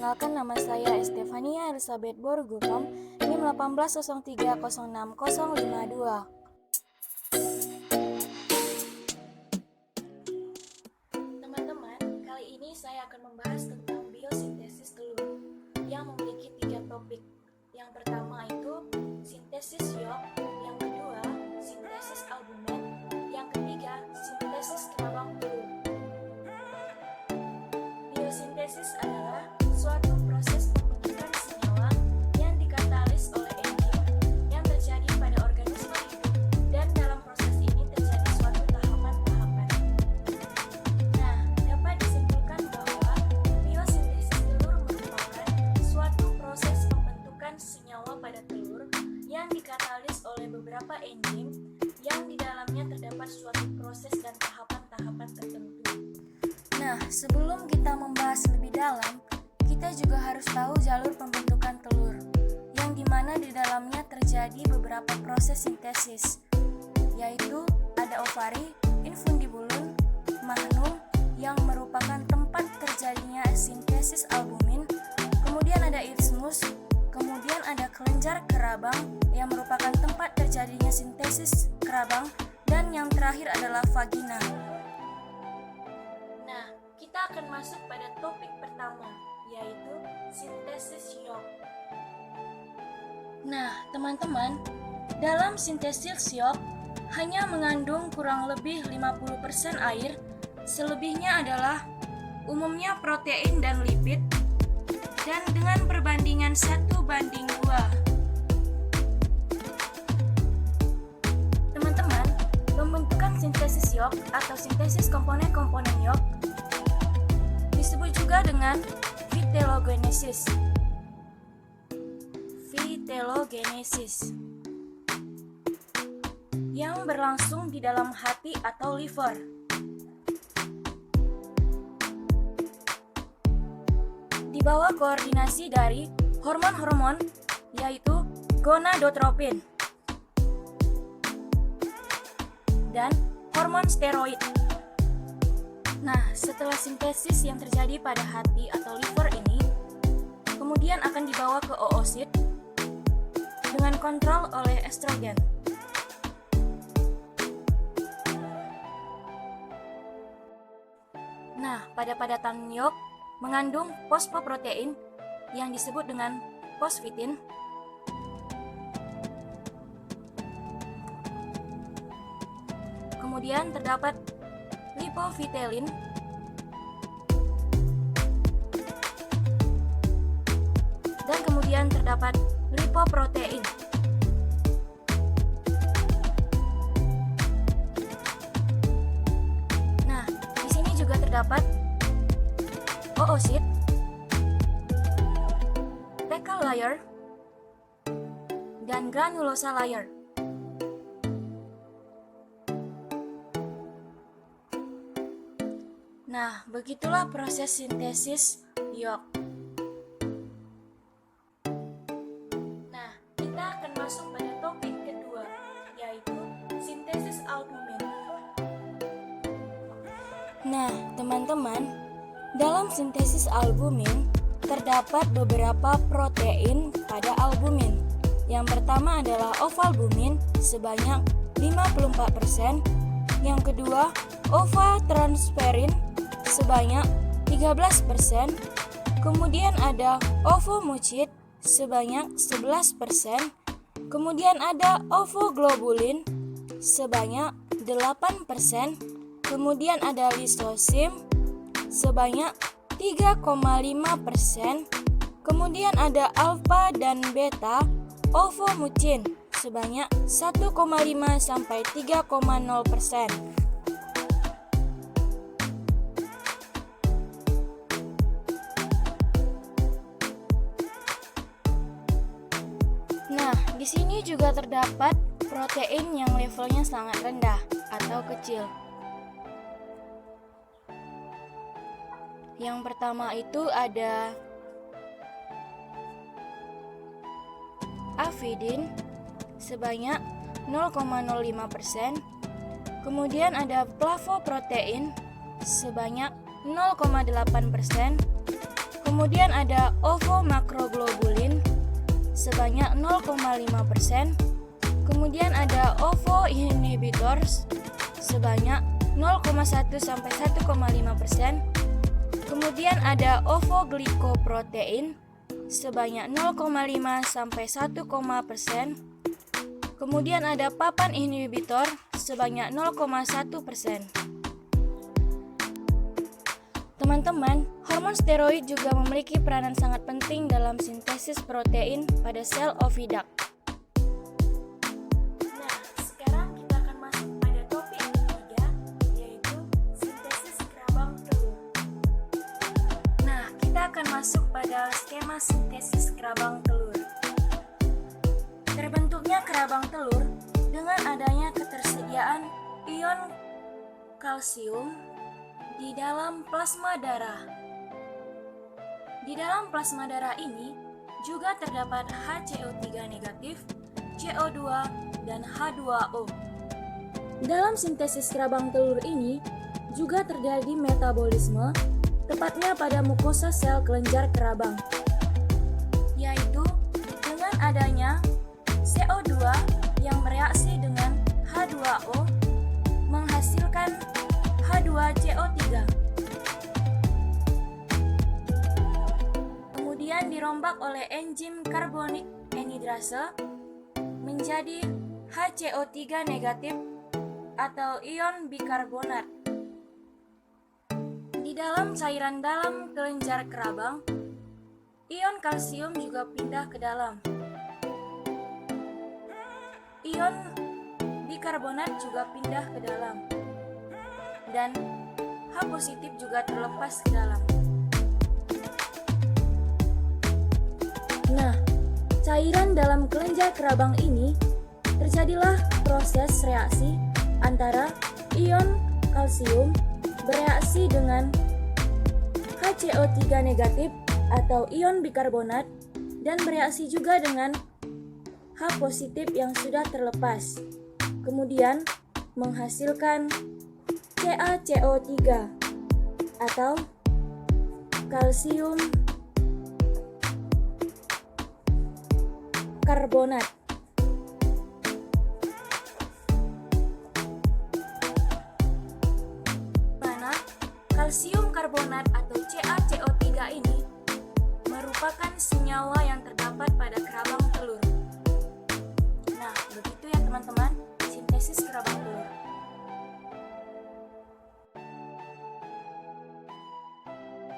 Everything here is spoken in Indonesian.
Perkenalkan, nama saya Estefania Elizabeth Borgultom, NIM 180306052. Teman-teman, kali ini saya akan membahas tentang biosintesis telur yang memiliki 3 topik. Yang pertama itu sintesis yolk, yang kedua sintesis albumen, yang ketiga sintesis kerabang telur. Biosintesis adalah suatu proses pembentukan senyawa yang dikatalis oleh enzim yang terjadi pada organisme hidup, dan dalam proses ini terjadi suatu tahapan-tahapan. Nah, dapat disimpulkan bahwa biosintesis telur merupakan suatu proses pembentukan senyawa pada telur yang dikatalis oleh beberapa enzim yang di dalamnya terdapat suatu proses dan tahapan-tahapan tertentu. Nah, sebelum kita membahas lebih dalam, kita juga harus tahu jalur pembentukan telur, yang dimana di dalamnya terjadi beberapa proses sintesis, yaitu ada ovari, infundibulum, magnum, yang merupakan tempat terjadinya sintesis albumin, kemudian ada isthmus, kemudian ada kelenjar kerabang, yang merupakan tempat terjadinya sintesis kerabang, dan yang terakhir adalah vagina. Nah, kita akan masuk pada topik pertama, yaitu sintesis yolk. Nah, teman-teman, dalam sintesis yolk hanya mengandung kurang lebih 50% air, selebihnya adalah umumnya protein dan lipid, dan dengan perbandingan 1:2. Teman-teman, pembentukan sintesis yolk atau sintesis komponen-komponen yolk disebut juga dengan vitellogenesis. Vitellogenesis yang berlangsung di dalam hati atau liver. Di bawah koordinasi dari hormon-hormon, yaitu gonadotropin dan hormon steroid. Nah, setelah sintesis yang terjadi pada hati atau liver ini, kemudian akan dibawa ke oosit dengan kontrol oleh estrogen. Nah, pada padatan yolk mengandung fosfoprotein yang disebut dengan fosfitin. Kemudian terdapat lipovitelin, dan kemudian terdapat lipoprotein. Nah, di sini juga terdapat oosit, fecal layer, dan granulosa layer. Nah, begitulah proses sintesis yolk. Nah, kita akan masuk pada topik kedua, yaitu sintesis albumin. Nah, teman-teman, dalam sintesis albumin terdapat beberapa protein pada albumin. Yang pertama adalah ovalbumin sebanyak 54%, yang kedua ovatransferin sebanyak 13%, kemudian ada ovomucin sebanyak 11%, kemudian ada ovoglobulin sebanyak 8%, kemudian ada lisosim sebanyak 3,5%, kemudian ada alfa dan beta ovomucin sebanyak 1,5 sampai 3,0%. Di sini juga terdapat protein yang levelnya sangat rendah atau kecil. Yang pertama itu ada avidin sebanyak 0,05%, kemudian ada flavoprotein sebanyak 0,8%, Kemudian ada ovomakroglobulin sebanyak 0,5%. Kemudian ada ovoinhibitors sebanyak 0,1 sampai 1,5%. Kemudian ada ovoglikoprotein sebanyak 0,5 sampai 1,%. Kemudian ada papan inhibitor sebanyak 0,1%. Teman-teman, hormon steroid juga memiliki peranan sangat penting dalam sintesis protein pada sel oviduct. Nah, sekarang kita akan masuk pada topik ketiga, yaitu sintesis kerabang telur. Nah, kita akan masuk pada skema sintesis kerabang telur. Terbentuknya kerabang telur dengan adanya ketersediaan ion kalsium di dalam plasma darah. Di dalam plasma darah ini juga terdapat HCO3 negatif, CO2, dan H2O. Dalam sintesis kerabang telur ini juga terjadi metabolisme, tepatnya pada mukosa sel kelenjar kerabang, yaitu dengan adanya CO2 yang bereaksi dengan H2O menghasilkan H2CO3. Kemudian dirombak oleh enzim karbonik anhidrase menjadi HCO3 negatif atau ion bikarbonat. Di dalam cairan dalam kelenjar kerabang, ion kalsium juga pindah ke dalam. Ion bikarbonat juga pindah ke dalam. Dan H positif juga terlepas ke dalam. Nah, cairan dalam kelenjar kerabang ini terjadilah proses reaksi antara ion kalsium bereaksi dengan HCO3 negatif atau ion bikarbonat dan bereaksi juga dengan H positif yang sudah terlepas. Kemudian menghasilkan CaCO3 atau kalsium karbonat. Mana kalsium karbonat atau CaCO3 ini merupakan senyawa yang terdapat pada kerabang telur. Nah, begitu ya teman-teman, sintesis kerabang